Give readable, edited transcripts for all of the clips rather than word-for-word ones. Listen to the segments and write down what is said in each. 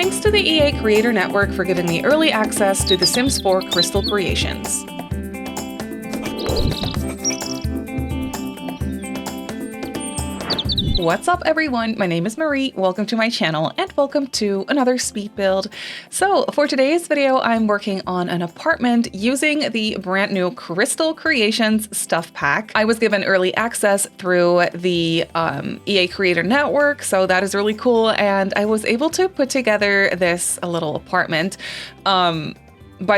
Thanks to the EA Creator Network for giving me early access to The Sims 4 Crystal Creations. What's up everyone, my name is Marie, welcome to my channel and welcome to another speed build. So for today's video, I'm working on an apartment using the brand new Crystal Creations stuff pack. I was given early access through the EA Creator Network, so that is really cool, and I was able to put together this little apartment. By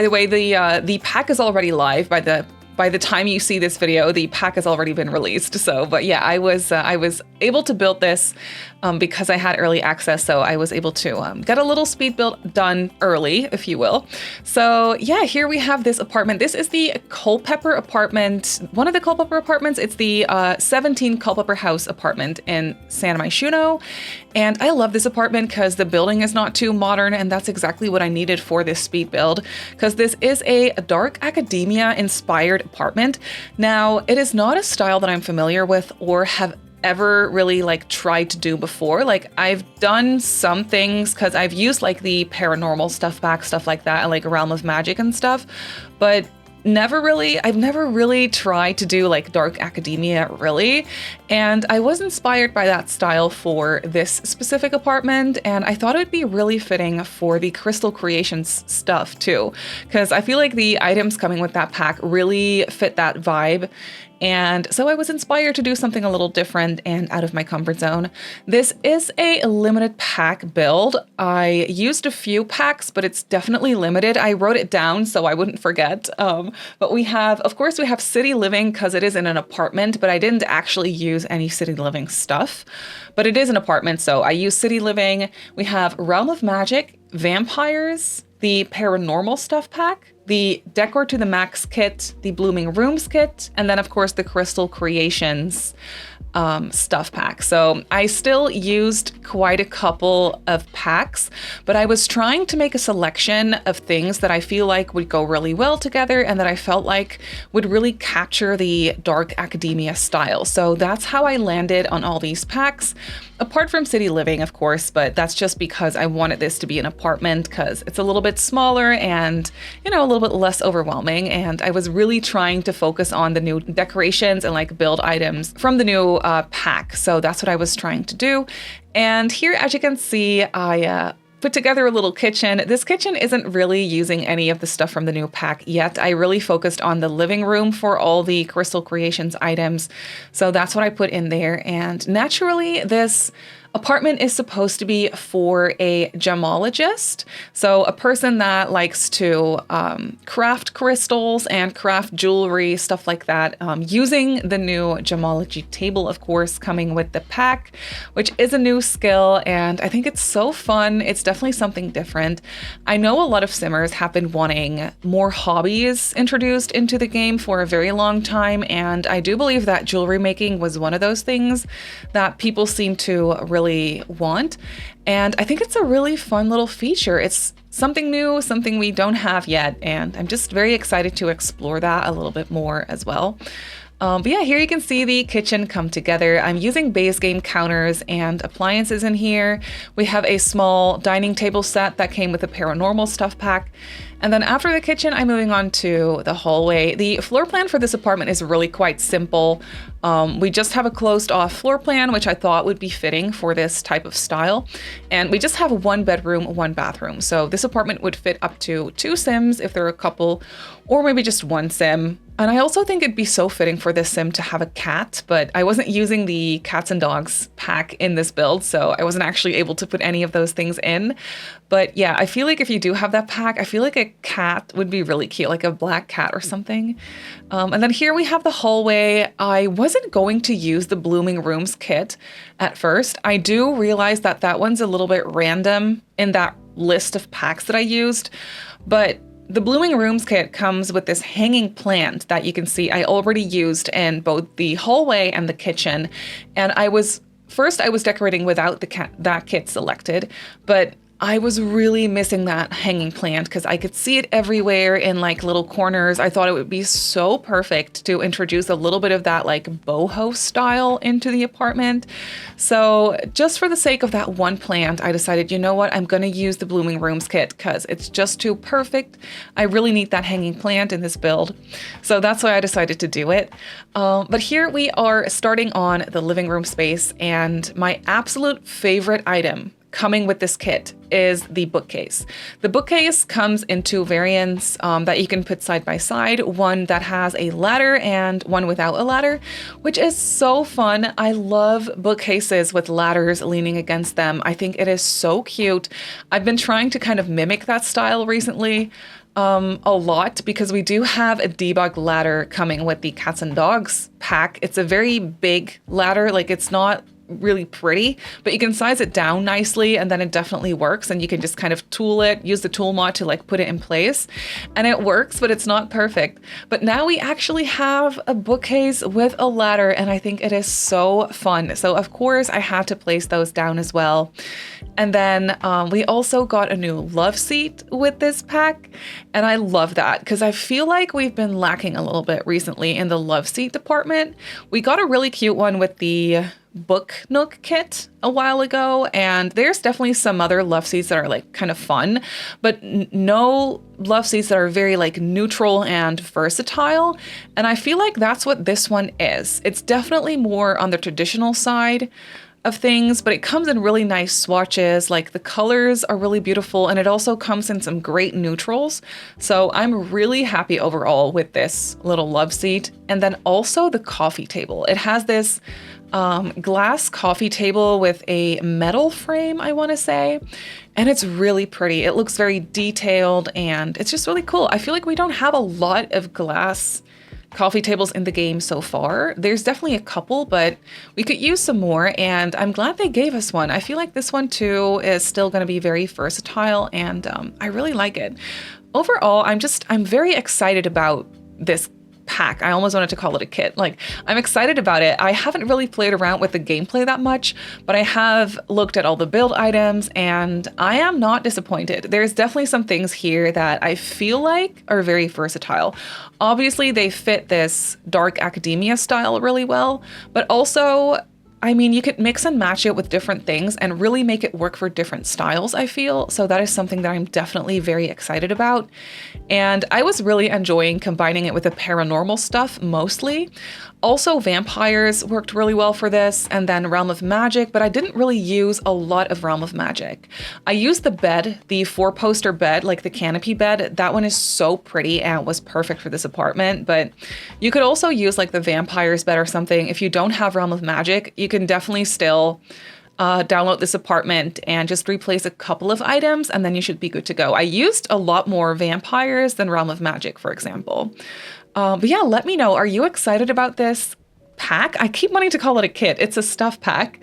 the way, the pack is already live. By the time you see this video, the pack has already been released. So, but yeah, I was able to build this because I had early access. So I was able to get a little speed build done early, if you will. So yeah, here we have this apartment. This is the Culpepper apartment, one of the Culpepper apartments. It's the 17 Culpepper House apartment in San Myshuno. And I love this apartment because the building is not too modern, and that's exactly what I needed for this speed build, because this is a dark academia inspired apartment. Now, it is not a style that I'm familiar with or have ever really tried to do before. I've done some things because I've used the paranormal stuff like that, and Realm of Magic and stuff, but I've never really tried to do dark academia really. And I was inspired by that style for this specific apartment, and I thought it would be really fitting for the Crystal Creations stuff too, because I feel like the items coming with that pack really fit that vibe. And so I was inspired to do something a little different and out of my comfort zone. This is a limited pack build. I used a few packs, but it's definitely limited. I wrote it down so I wouldn't forget. But we have City Living because it is in an apartment, but I didn't actually use any City Living stuff. But it is an apartment, so I use City Living. We have Realm of Magic, Vampires, the Paranormal Stuff Pack, the Decor to the Max kit, the Blooming Rooms kit, and then of course the Crystal Creations stuff pack. So I still used quite a couple of packs, but I was trying to make a selection of things that I feel like would go really well together and that I felt like would really capture the dark academia style. So that's how I landed on all these packs, apart from City Living, of course, but that's just because I wanted this to be an apartment because it's a little bit smaller and, a little bit less overwhelming. And I was really trying to focus on the new decorations and build items from the new pack. So that's what I was trying to do. And here, as you can see, I put together a little kitchen. This kitchen isn't really using any of the stuff from the new pack yet. I really focused on the living room for all the Crystal Creations items. So that's what I put in there. And naturally, this apartment is supposed to be for a gemologist. So a person that likes to craft crystals and craft jewelry, stuff like that, using the new gemology table, of course, coming with the pack, which is a new skill. And I think it's so fun. It's definitely something different. I know a lot of simmers have been wanting more hobbies introduced into the game for a very long time. And I do believe that jewelry making was one of those things that people seem to really want. And I think it's a really fun little feature. It's something new, something we don't have yet. And I'm just very excited to explore that a little bit more as well. But yeah, here you can see the kitchen come together. I'm using base game counters and appliances in here. We have a small dining table set that came with a paranormal stuff pack. And then after the kitchen, I'm moving on to the hallway. The floor plan for this apartment is really quite simple. We just have a closed off floor plan, which I thought would be fitting for this type of style. And we just have one bedroom, one bathroom. So this apartment would fit up to 2 Sims if they're a couple, or maybe just 1 Sim. And I also think it'd be so fitting for this Sim to have a cat, but I wasn't using the cats and dogs pack in this build, so I wasn't actually able to put any of those things in. But yeah, I feel like if you do have that pack, I feel like a cat would be really cute, like a black cat or something. And then here we have the hallway. I wasn't going to use the Blooming Rooms kit at first. I do realize that that one's a little bit random in that list of packs that I used, but the Blooming Rooms kit comes with this hanging plant that you can see I already used in both the hallway and the kitchen. And I was decorating without that kit selected, but I was really missing that hanging plant because I could see it everywhere in like little corners. I thought it would be so perfect to introduce a little bit of that like boho style into the apartment. So just for the sake of that one plant, I decided, you know what, I'm going to use the Blooming Rooms kit because it's just too perfect. I really need that hanging plant in this build. So that's why I decided to do it. But here we are starting on the living room space, and my absolute favorite item coming with this kit is the bookcase. The bookcase comes in two variants that you can put side by side, one that has a ladder and one without a ladder, which is so fun. I love bookcases with ladders leaning against them. I think it is so cute. I've been trying to kind of mimic that style recently a lot because we do have a debug ladder coming with the cats and dogs pack. It's a very big ladder, like it's not really pretty, but you can size it down nicely and then it definitely works, and you can just kind of tool it, use the tool mod to like put it in place, and it works, but it's not perfect. But now we actually have a bookcase with a ladder, and I think it is so fun. So of course I had to place those down as well. And then we also got a new love seat with this pack, and I love that because I feel like we've been lacking a little bit recently in the love seat department. We got a really cute one with the book nook kit a while ago, and there's definitely some other love seats that are like kind of fun, but no love seats that are very like neutral and versatile. And I feel like that's what this one is. It's definitely more on the traditional side of things, but it comes in really nice swatches. Like the colors are really beautiful, and it also comes in some great neutrals. So I'm really happy overall with this little love seat. And then also the coffee table. It has this glass coffee table with a metal frame, I want to say, and it's really pretty. It looks very detailed and it's just really cool. I feel like we don't have a lot of glass coffee tables in the game so far. There's definitely a couple, but we could use some more, and I'm glad they gave us one. I feel like this one too is still going to be very versatile, and I really like it. Overall, I'm very excited about this pack. I almost wanted to call it a kit. Like, I'm excited about it. I haven't really played around with the gameplay that much, but I have looked at all the build items and I am not disappointed. There's definitely some things here that I feel like are very versatile. Obviously, they fit this dark academia style really well, but also, I mean, you could mix and match it with different things and really make it work for different styles, I feel. So that is something that I'm definitely very excited about. And I was really enjoying combining it with the paranormal stuff mostly. Also, vampires worked really well for this, and then Realm of Magic, but I didn't really use a lot of Realm of Magic. I used the bed, the 4-poster bed, like the canopy bed. That one is so pretty and was perfect for this apartment, but you could also use like the vampires bed or something. If you don't have Realm of Magic, you can definitely still download this apartment and just replace a couple of items, and then you should be good to go. I used a lot more vampires than Realm of Magic, for example. But yeah, let me know. Are you excited about this pack? I keep wanting to call it a kit. It's a stuff pack.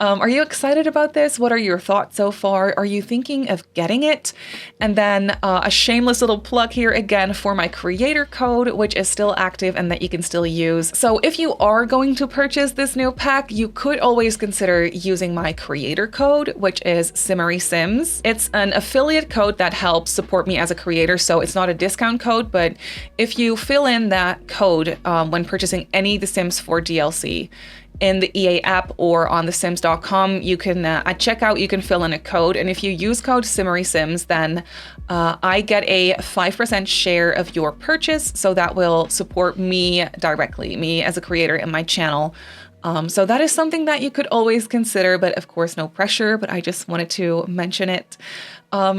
Are you excited about this? What are your thoughts so far? Are you thinking of getting it? And then a shameless little plug here again for my creator code, which is still active and that you can still use. So if you are going to purchase this new pack, you could always consider using my creator code, which is Simmary Sims. It's an affiliate code that helps support me as a creator, so it's not a discount code, but if you fill in that code when purchasing any The Sims 4 DLC in the EA app or on thesims.com, you can at checkout you can fill in a code, and if you use code SimmarySims, then I get a 5% share of your purchase, so that will support me directly, me as a creator in my channel. So that is something that you could always consider, but of course no pressure, but I just wanted to mention it.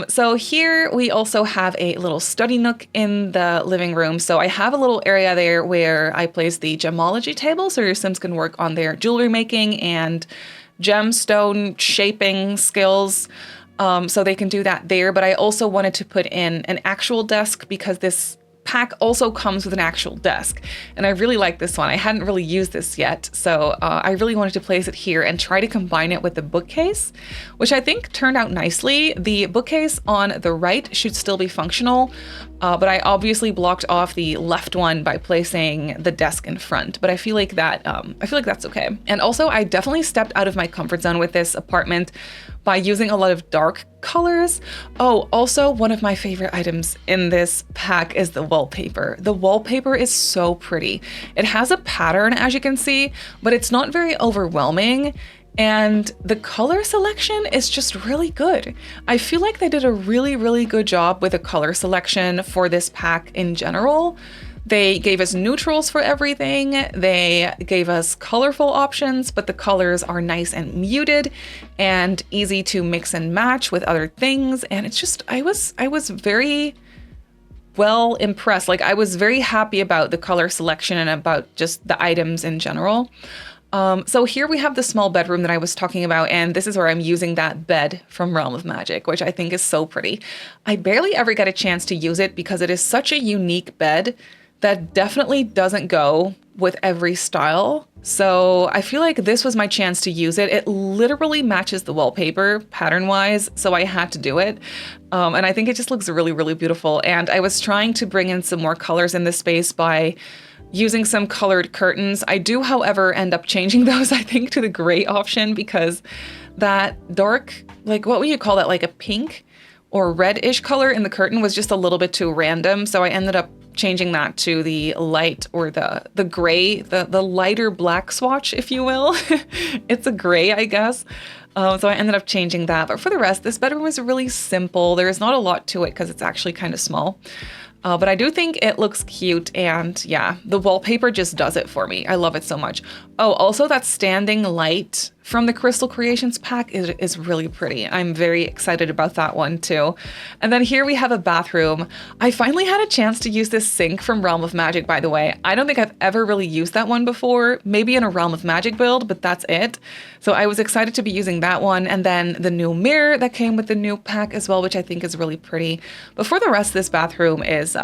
So here we also have a little study nook in the living room. So I have a little area there where I place the gemology table, so your Sims can work on their jewelry making and gemstone shaping skills. So they can do that there, but I also wanted to put in an actual desk because this pack also comes with an actual desk, and I really like this one. I hadn't really used this yet, so I really wanted to place it here and try to combine it with the bookcase, which I think turned out nicely. The bookcase on the right should still be functional, but I obviously blocked off the left one by placing the desk in front, but I feel like that's okay. And also, I definitely stepped out of my comfort zone with this apartment. by using a lot of dark colors. Oh, also one of my favorite items in this pack is the wallpaper. The wallpaper is so pretty. It has a pattern, as you can see, but it's not very overwhelming. And the color selection is just really good. I feel like they did a really, really good job with the color selection for this pack in general. They gave us neutrals for everything. They gave us colorful options, but the colors are nice and muted and easy to mix and match with other things. And it's just, I was very well impressed. Like, I was very happy about the color selection and about just the items in general. So here we have the small bedroom that I was talking about, and this is where I'm using that bed from Realm of Magic, which I think is so pretty. I barely ever get a chance to use it because it is such a unique bed that definitely doesn't go with every style. So I feel like this was my chance to use it. It literally matches the wallpaper pattern-wise, so I had to do it. And I think it just looks really, really beautiful. And I was trying to bring in some more colors in this space by using some colored curtains. I do, however, end up changing those, I think, to the gray option because that dark, like, what would you call that? Like a pink or reddish color in the curtain was just a little bit too random. So I ended up changing that to the light, or the gray, the lighter black swatch, if you will. It's a gray, I guess. So I ended up changing that. But for the rest, this bedroom is really simple. There's not a lot to it because it's actually kind of small. But I do think it looks cute, and yeah, the wallpaper just does it for me. I love it so much. Oh, also that standing light from the Crystal Creations pack is really pretty. I'm very excited about that one too. And then here we have a bathroom. I finally had a chance to use this sink from Realm of Magic, by the way. I don't think I've ever really used that one before, maybe in a Realm of Magic build, but that's it. So I was excited to be using that one. And then the new mirror that came with the new pack as well, which I think is really pretty. But for the rest, this bathroom is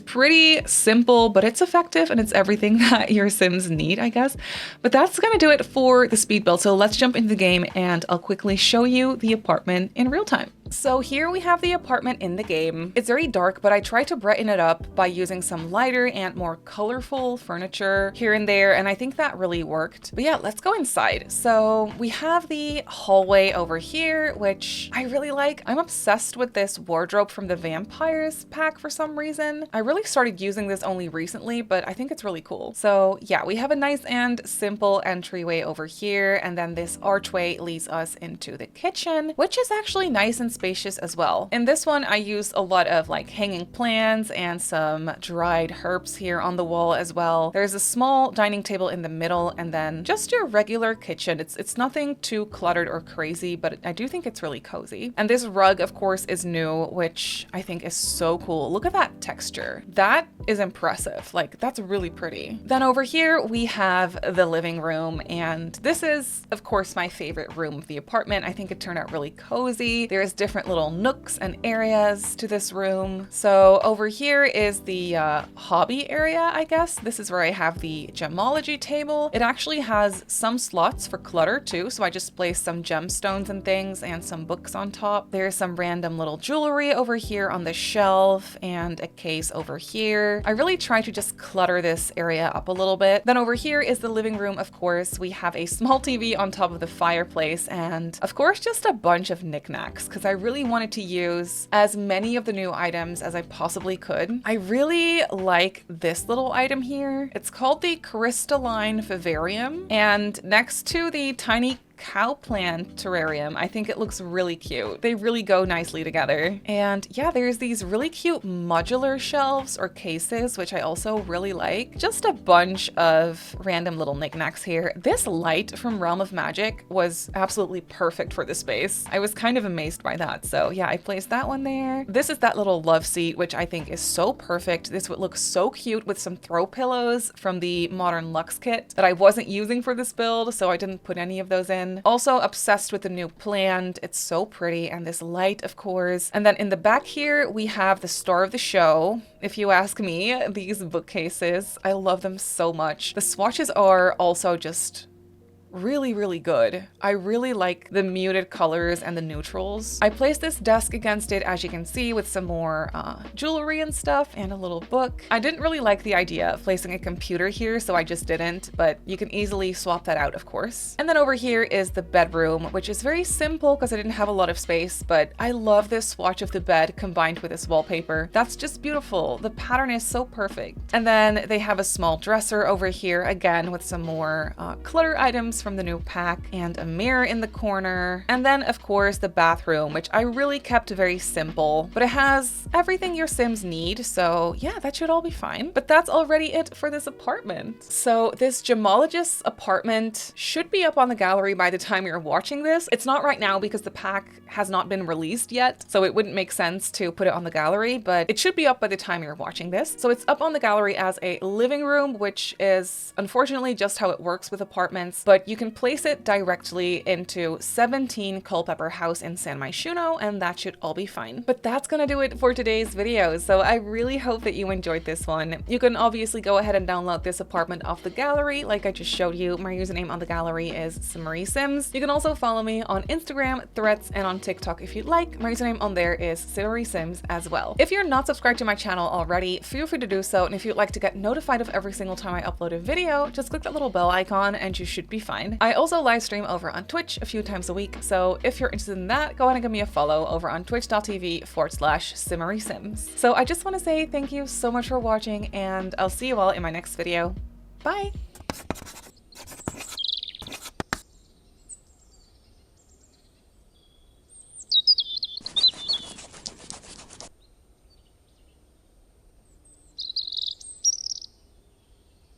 pretty simple, but it's effective, and it's everything that your Sims need, I guess. But that's gonna do it for the speed build. So let's jump into the game and I'll quickly show you the apartment in real time. So here we have the apartment in the game. It's very dark, but I tried to brighten it up by using some lighter and more colorful furniture here and there, and I think that really worked. But yeah, let's go inside. So we have the hallway over here, which I really like. I'm obsessed with this wardrobe from the Vampires pack for some reason. I really started using this only recently, but I think it's really cool. So yeah, we have a nice and simple entryway over here, and then this archway leads us into the kitchen, which is actually nice and spacious as well. In this one, I used a lot of like hanging plants and some dried herbs here on the wall as well. There's a small dining table in the middle, and then just your regular kitchen. It's nothing too cluttered or crazy, but I do think it's really cozy. And this rug, of course, is new, which I think is so cool. Look at that texture. That is impressive. Like, that's really pretty. Then over here, we have the living room, and this is, of course, my favorite room of the apartment. I think it turned out really cozy. There's different little nooks and areas to this room. So over here is the hobby area, I guess. This is where I have the gemology table. It actually has some slots for clutter too, so I just placed some gemstones and things and some books on top. There's some random little jewelry over here on the shelf and a case over here. I really try to just clutter this area up a little bit. Then over here is the living room, of course. We have a small TV on top of the fireplace, and of course just a bunch of knickknacks, because I really wanted to use as many of the new items as I possibly could. I really like this little item here. It's called the Crystalline Vivarium, and next to the tiny cow plant terrarium, I think it looks really cute. They really go nicely together. And yeah, there's these really cute modular shelves or cases, which I also really like. Just a bunch of random little knickknacks here. This light from Realm of Magic was absolutely perfect for the space. I was kind of amazed by that. So yeah, I placed that one there. This is that little love seat, which I think is so perfect. This would look so cute with some throw pillows from the Modern Luxe kit that I wasn't using for this build, so I didn't put any of those in. Also obsessed with the new plant. It's so pretty, and this light, of course. And then in the back here, we have the star of the show. If you ask me, these bookcases, I love them so much. The swatches are also just really good. I really like the muted colors and the neutrals. I placed this desk against it, as you can see, with some more jewelry and stuff and a little book. I didn't really like the idea of placing a computer here, so I just didn't, but you can easily swap that out, of course. And then over here is the bedroom, which is very simple because I didn't have a lot of space, but I love this swatch of the bed combined with this wallpaper. That's just beautiful. The pattern is so perfect. And then they have a small dresser over here, again, with some more clutter items from the new pack and a mirror in the corner. And then, of course, the bathroom, which I really kept very simple, but it has everything your Sims need. So yeah, that should all be fine. But that's already it for this apartment. So this Gemologist apartment should be up on the gallery by the time you're watching this. It's not right now because the pack has not been released yet, so it wouldn't make sense to put it on the gallery, but it should be up by the time you're watching this. So it's up on the gallery as a living room, which is unfortunately just how it works with apartments, but you can place it directly into 17 Culpeper House in San Myshuno, and that should all be fine. But that's gonna do it for today's video, so I really hope that you enjoyed this one. You can obviously go ahead and download this apartment off the gallery, like I just showed you. My username on the gallery is Simmary Sims. You can also follow me on Instagram, Threads, and on TikTok if you'd like. My username on there is Simmary Sims as well. If you're not subscribed to my channel already, feel free to do so, and if you'd like to get notified of every single time I upload a video, just click that little bell icon and you should be fine. I also live stream over on Twitch a few times a week, so if you're interested in that, go ahead and give me a follow over on twitch.tv/SimmarySims. So I just want to say thank you so much for watching, and I'll see you all in my next video. Bye!